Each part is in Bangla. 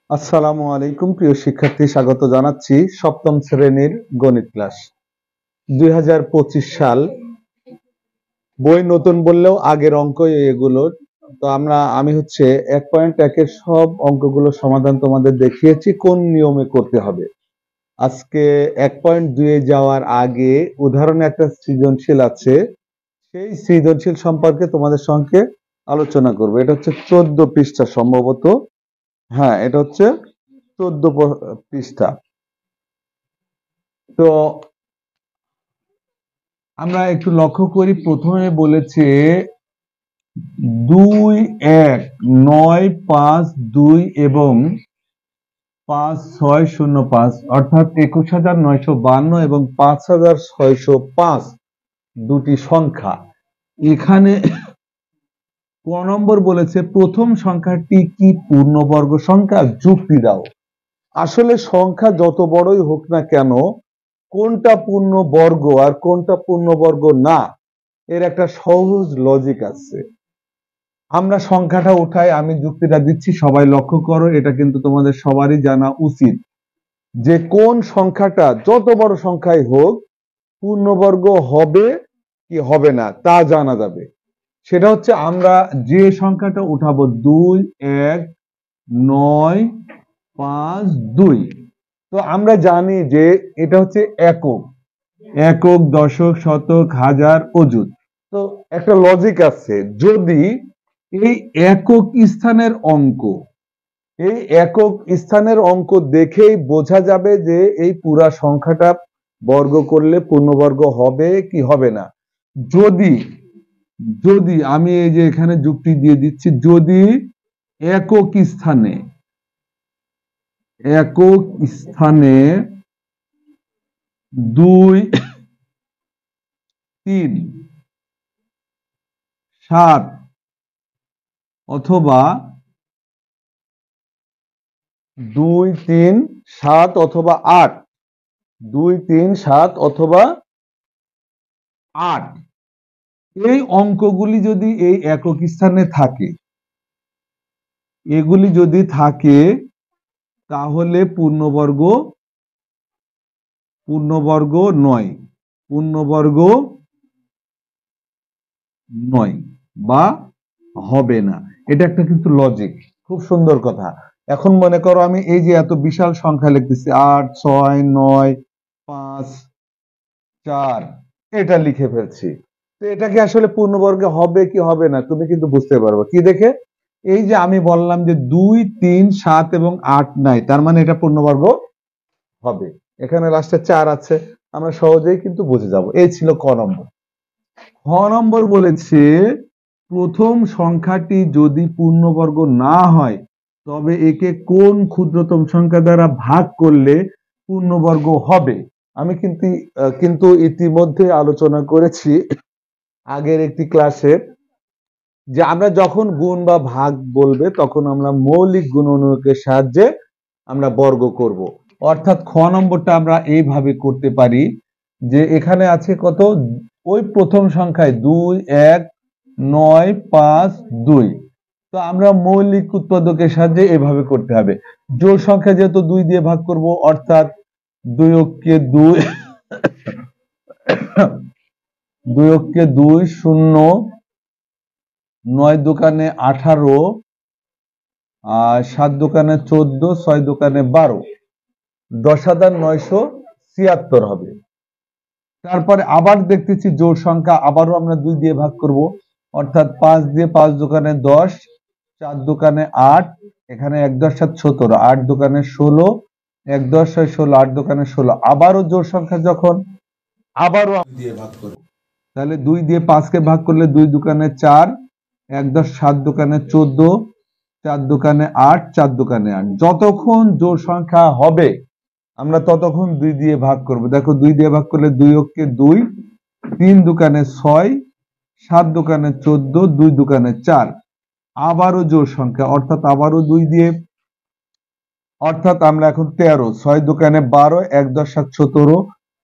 আসসালামু আলাইকুম প্রিয় শিক্ষার্থী, স্বাগত জানাচ্ছি সপ্তম শ্রেণীর গণিত ক্লাস। 2025 সাল, বই নতুন বললেও আগের অঙ্কই এগুলোর। তো আমি হচ্ছে 1.1 এর সব অঙ্কগুলো সমাধান তোমাদের দেখিয়েছি কোন নিয়মে করতে হবে। আজকে 1.2 এ যাওয়ার আগে উদাহরণে একটা সৃজনশীল আছে, সেই সৃজনশীল সম্পর্কে তোমাদের সঙ্গে আলোচনা করবো। এটা হচ্ছে 14 পৃষ্ঠা সম্ভবত। হ্যাঁ, এটা হচ্ছে 14 পৃষ্ঠা। তো আমরা একটু লক্ষ্য করি, প্রথমে বলেছে 2 1 9 5 2 এবং 5 6 0 5 অর্থাৎ 21,952 এবং 5,605 দুটি সংখ্যা। এখানে ক নম্বর বলেছে প্রথম সংখ্যাটি কি পূর্ণবর্গ সংখ্যা, যুক্তি দাও। আসলে সংখ্যা যত বড়ই হোক না কেন, কোনটা পূর্ণবর্গ আর কোনটা পূর্ণবর্গ না, এর একটা সহজ লজিক আছে। আমরা সংখ্যাটা উঠাই, আমি যুক্তিটা দিচ্ছি, সবাই লক্ষ্য করো। এটা কিন্তু তোমাদের সবারই জানা উচিত যে কোন সংখ্যাটা যত বড় সংখ্যাই হোক পূর্ণবর্গ হবে কি হবে না তা জানা যাবে। সেটা হচ্ছে আমরা যে সংখ্যাটা উঠাবো 2 1 9 5 2, তো আমরা জানি যে এটা হচ্ছে একক, একক দশক শতক হাজার অযুত। তো একটা লজিক আছে, যদি এই একক স্থানের অঙ্ক, এই একক স্থানের অঙ্ক দেখেই বোঝা যাবে যে এই পুরা সংখ্যাটা বর্গ করলে পূর্ণবর্গ হবে কি হবে না। যদি যদি আমি এই যে এখানে যুক্তি দিয়ে দিচ্ছি, যদি একক স্থানে দুই 3 7 অথবা 2 3 7 অথবা 8, 2 3 7 অথবা 8, এই অঙ্কগুলি যদি এই একক স্থানে থাকে, এগুলি যদি থাকে, তাহলে পূর্ণবর্গ নয়, পূর্ণবর্গ নয় বা হবে না। এটা একটা কিন্তু লজিক, খুব সুন্দর কথা। এখন মনে করো আমি এই যে এত বিশাল সংখ্যা লিখতেছি 8 6 9 5 4, এটা লিখে ফেলছি, তো এটা কি আসলে পূর্ণবর্গে হবে কি হবে না তুমি কিন্তু বুঝতে পারবে কি দেখে। এই যে আমি বললাম যে 2 3 7 এবং 8 নাই, তার মানে এটা পূর্ণবর্গ হবে। এখানে লাস্টে 4 আছে, আমরা সহজেই কিন্তু বুঝে যাব। এই ছিল ক নম্বর। খ নম্বর বলেছে প্রথম সংখ্যাটি যদি পূর্ণবর্গ না হয় তবে একে কোন ক্ষুদ্রতম সংখ্যা দ্বারা ভাগ করলে পূর্ণবর্গ হবে। আমি কিন্তু ইতিমধ্যে আলোচনা করেছি আগের একটি ক্লাসে যে আমরা যখন গুণ বা ভাগ বলবে তখন আমরা মৌলিক গুণনীয়কের সাহায্যে আমরা বর্গ করব। অর্থাৎ খ নম্বরটা আমরা এইভাবে করতে পারি যে এখানে আছে কত, ওই প্রথম সংখ্যায় 2 1 9 5 2, তো আমরা মৌলিক উৎপাদকের সাহায্যে এভাবে করতে হবে। জোড় সংখ্যা যেহেতু 2 দিয়ে ভাগ করব, অর্থাৎ 2 অক্ষে 2 2 অক্ষে 2 0, 9 দোকানে 18, 7 দোকানে 14, 6 দোকানে 12, 10,976 হবে। তারপরে আবার দেখতেছি জোড় সংখ্যা, আবারও আমরা 2 দিয়ে ভাগ করব, অর্থাৎ 5 দিয়ে 5 দোকানে 10, 4 দোকানে 8, এখানে 1 10 7 17, 8 দোকানে 16, 1 10 6 16, 8 দোকানে 16। আবারও জোড় সংখ্যা যখন আবারও দিয়ে ভাগ করব, তাহলে 2 দিয়ে 5 কে ভাগ করলে 2 দোকানে 4, 1 10 7 দোকানে 14, 4 দোকানে 8, 4 দোকানে 8। যতক্ষণ জোড় সংখ্যা হবে আমরা ততক্ষণ 2 দিয়ে ভাগ করব। দেখো 2 দিয়ে ভাগ করলে 2 অক্ষে 2, 3 দোকানে 6, 7 দোকানে 14, 2 দোকানে 4। আবারও জোড় সংখ্যা, অর্থাৎ আবারও 2 দিয়ে, অর্থাৎ আমরা এখন 13, 6 দোকানে 12, 1 10 7 17,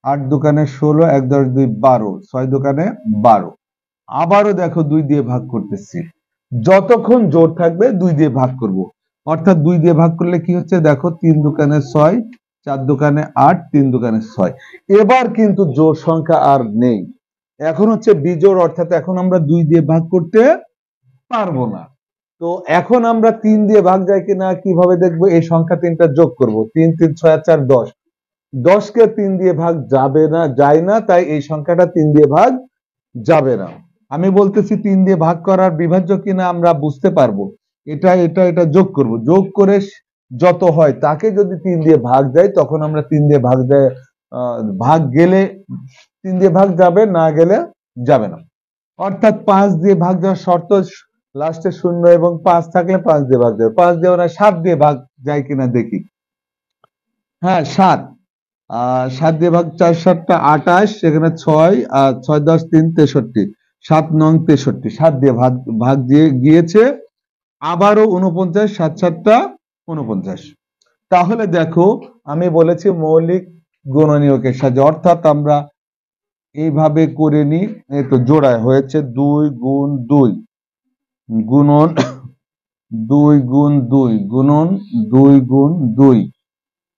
8 দোকানে 16, 1 10 2 12, 6 দোকানে 12। আবারও দেখো 2 দিয়ে ভাগ করতেছি, যতক্ষণ জোড় থাকবে 2 দিয়ে ভাগ করব। অর্থাৎ 2 দিয়ে ভাগ করলে কি হচ্ছে দেখো, 3 দোকানে 6, 4 দোকানে 8, 3 দোকানে 6। এবার কিন্তু জোড় সংখ্যা আর নেই, এখন হচ্ছে বিজোড়, অর্থাৎ এখন আমরা 2 দিয়ে ভাগ করতে পারবো না। তো এখন আমরা 3 দিয়ে ভাগ যায় কিনা কিভাবে দেখবো, এই সংখ্যা 3টা যোগ করব। 3 3 6 আর 4 10, 10 কে 3 দিয়ে ভাগ যাবে না, যায় না, তাই এই সংখ্যাটা 3 দিয়ে ভাগ যাবে না। আমি বলতেছি 3 দিয়ে ভাগ করার বিভাজ্য কিনা আমরা বুঝতে পারবো, এটা এটা এটা যোগ করব, যোগ করে যত হয় তাকে যদি 3 দিয়ে ভাগ যায় তখন আমরা 3 দিয়ে ভাগ যায়, ভাগ গেলে 3 দিয়ে ভাগ যাবে, না গেলে যাবে না। অর্থাৎ 5 দিয়ে ভাগ যাওয়ার শর্ত লাস্টে 0 এবং 5 থাকলে 5 দিয়ে ভাগ যাবে, 5 দিয়ে ওরা 7 দিয়ে ভাগ যায় কিনা দেখি। হ্যাঁ 7, 7 দিয়ে ভাগ 4 7টা 28, সেখানে 6 আর 6 10 3 63, 7 9 63, 7 দিয়ে ভাগ ভাগ দিয়ে গিয়েছে, আবারও 49, 7 7টা 49। তাহলে দেখো আমি বলেছি মৌলিক গুণনীয়কের সাহায্যে, অর্থাৎ আমরা এইভাবে করে নিই, এই তো জোড়ায় হয়েছে 2 গুণ 2 গুণন 2 গুণ 2 গুণন 2 গুণ 2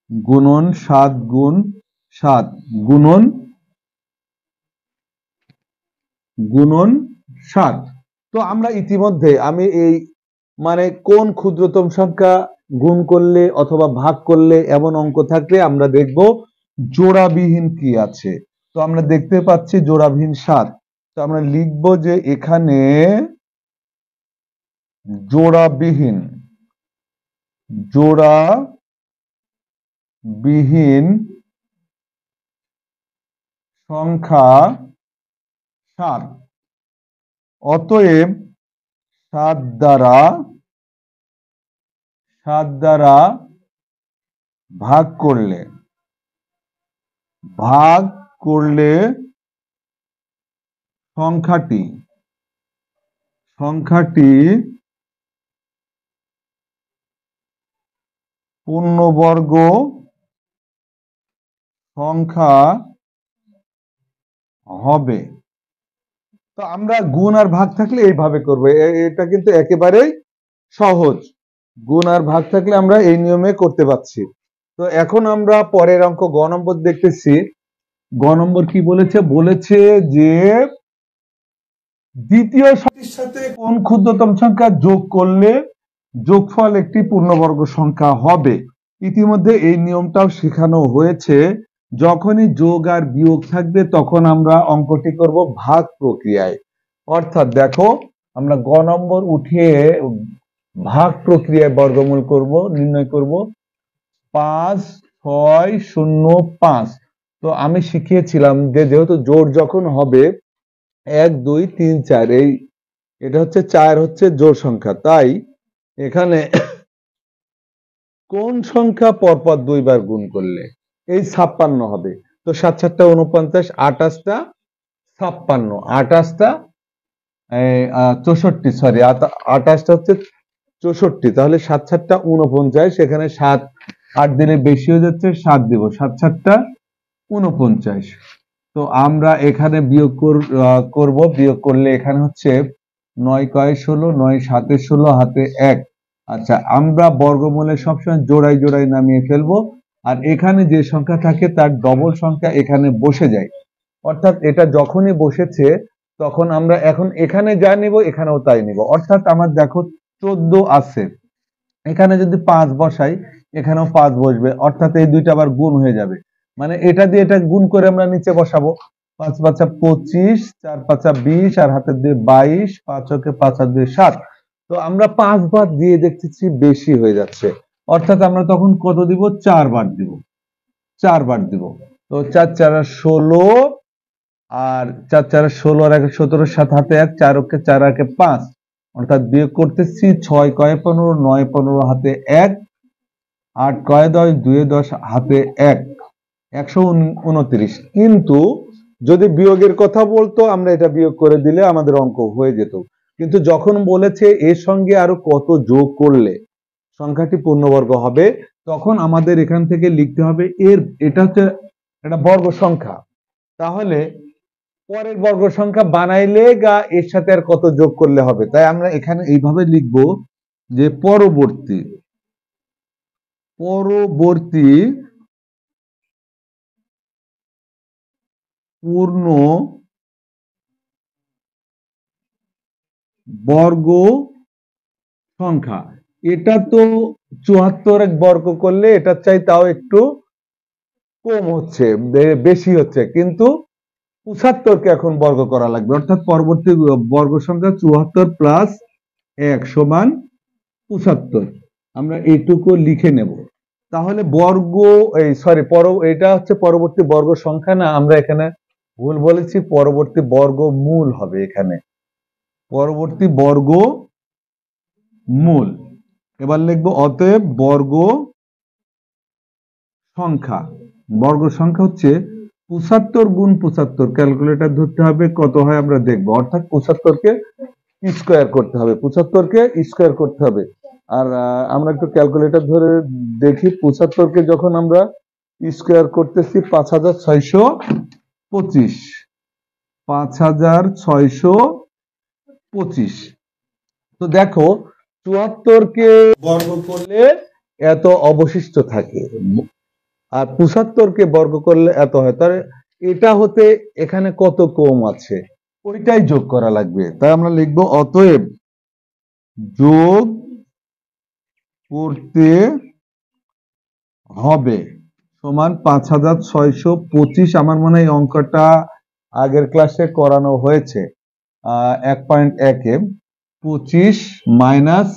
গুণন 7 গুণ 7 গুণন গুণন 7। তো আমরা ইতিমধ্যে আমি এই মানে কোন ক্ষুদ্রতম সংখ্যা গুণ করলে অথবা ভাগ করলে এমন অঙ্ক থাকলে আমরা দেখব জোড়াবিহীন কি আছে। তো আমরা দেখতে পাচ্ছি জোড়াবিহীন 7, তো আমরা লিখব যে এখানে জোড়াবিহীন জোড়াবিহীন সংখ্যা 7, অতএব 7 দ্বারা ভাগ করলে সংখ্যাটি পূর্ণবর্গ সংখ্যা হবে। তো আমরা গুণ আর ভাগ থাকলে এইভাবে করবো, এটা কিন্তু একেবারেই সহজ, গুণ আর ভাগ থাকলে আমরা এই নিয়মে করতে পারছি। তো এখন আমরা পরের অঙ্ক গ নম্বর দেখতেছি। গ নম্বর কি বলেছে, বলেছে যে দ্বিতীয় সংখ্যার সাথে কোন ক্ষুদ্রতম সংখ্যা যোগ করলে যোগফল একটি পূর্ণবর্গ সংখ্যা হবে। ইতিমধ্যে এই নিয়মটাও শেখানো হয়েছে, যখনই যোগ আর বিয়োগ থাকবে তখন আমরা অঙ্কটি করব ভাগ প্রক্রিয়ায়। অর্থাৎ দেখো আমরা গ নম্বর উঠিয়ে ভাগ প্রক্রিয়ায় বর্গমূল করব, নির্ণয় করব 5 6 0 5। তো আমি শিখিয়েছিলাম যে যেহেতু জোড় যখন হবে 1 2 3 4, এই এটা হচ্ছে 4 হচ্ছে জোড় সংখ্যা, তাই এখানে কোন সংখ্যা পরপর 2 বার গুণ করলে এই 56 হবে। তো 7 7টা 49, 28টা 56, 28টা 64, সরি 28টা হচ্ছে 64, তাহলে 7 7টা 49, এখানে 7 8 দিলে বেশি হয়ে যাচ্ছে, 7 দিব, 7 7টা 49। তো আমরা এখানে বিয়োগ করব, বিয়োগ করলে এখানে হচ্ছে 9 কয় 16, 9 7 16, হাতে 1। আচ্ছা, আমরা বর্গমূলে সবসময় জোড়ায় জোড়ায় নামিয়ে ফেলবো, আর এখানে যে সংখ্যা থাকে তার ডবল সংখ্যা এখানে বসে যায়। অর্থাৎ এটা যখনই বসেছে তখন আমরা এখন এখানে যা নিব এখানেও তাই নিব। অর্থাৎ আমার দেখো 14 আছে, এখানে যদি 5 বসাই এখানেও 5 বসবে, অর্থাৎ এই দুইটা আবার গুণ হয়ে যাবে, মানে এটা দিয়ে এটা গুণ করে আমরা নিচে বসাবো। 5 5 25, 4 5 20, আর হাতের দিয়ে 22, 5 ওকে 5 আর 2 7। তো আমরা 5 বার দিয়ে দেখতেছি বেশি হয়ে যাচ্ছে, অর্থাৎ আমরা তখন কত দিব, 4 বার দিব, 4 বার দিব। তো 4 4 16, আর 4 4 16 আর 17, 7 হাতে 1, 4 ওকে 4 আর 5, অর্থাৎ বিয়োগ করতেছি 6 কয় 15, 9 15 হাতে 1, 8 কয় 10, 2 10 হাতে 1, 129। কিন্তু যদি বিয়োগের কথা বলতো আমরা এটা বিয়োগ করে দিলে আমাদের অঙ্ক হয়ে যেত, কিন্তু যখন বলেছে এর সঙ্গে আরো কত যোগ করলে সংখ্যাটি পূর্ণবর্গ হবে, তখন আমাদের এখান থেকে লিখতে হবে এটা হচ্ছে একটা বর্গ সংখ্যা, তাহলে পরের বর্গ সংখ্যা বানাইলে গা এর সাথে আর কত যোগ করলে হবে। তাই আমরা এখানে এইভাবে লিখব যে পরবর্তী পরবর্তী পূর্ণ বর্গ সংখ্যা। এটা তো 74 বর্গ করলে এটার চাই তাও একটু কম হচ্ছে, বেশি হচ্ছে, কিন্তু 75কে এখন বর্গ করা লাগবে, অর্থাৎ পরবর্তী বর্গ সংখ্যা 74 প্লাস 1 সমান 75। আমরা এইটুকু লিখে নেব। তাহলে বর্গ এটা হচ্ছে পরবর্তী বর্গ সংখ্যা না, আমরা এখানে ভুল বলেছি, পরবর্তী বর্গ মূল হবে এখানে, পরবর্তী বর্গ মূল। এবার লিখব অতএব বর্গ সংখ্যা। বর্গ সংখ্যা হচ্ছে 75 গুণ 75, ক্যালকুলেটর ধরতে হবে কত হয় আমরা দেখব, অর্থাৎ 75কে স্কোয়ার করতে হবে, 75কে স্কোয়ার করতে হবে। আর আমরা একটু ক্যালকুলেটর ধরে দেখি, 75কে যখন আমরা স্কোয়ার করতেছি 5625, 5625। তো দেখো 74কে বর্গ করলে এত অবশিষ্ট থাকে, আর 75কে বর্গ করলে এত হয়, তাহলে এটা হতে এখানে কত কম আছে ওইটাই যোগ করা লাগবে। তাই আমরা লিখব অতএব যোগ করতে হবে সমান 5625। আমার মনে হয় অঙ্কটা আগের ক্লাসে করানো হয়েছে 1.1-এ, 25 মাইনাস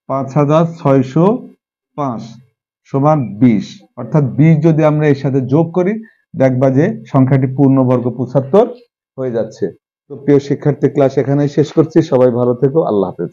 5605 সমান 20, অর্থাৎ 20 যদি আমরা এর সাথে যোগ করি দেখবা যে সংখ্যাটি পূর্ণবর্গ 75 হয়ে যাচ্ছে। তো প্রিয় শিক্ষার্থী, ক্লাস এখানেই শেষ করছি। সবাই ভালো থেকো, আল্লাহ হাফেজ।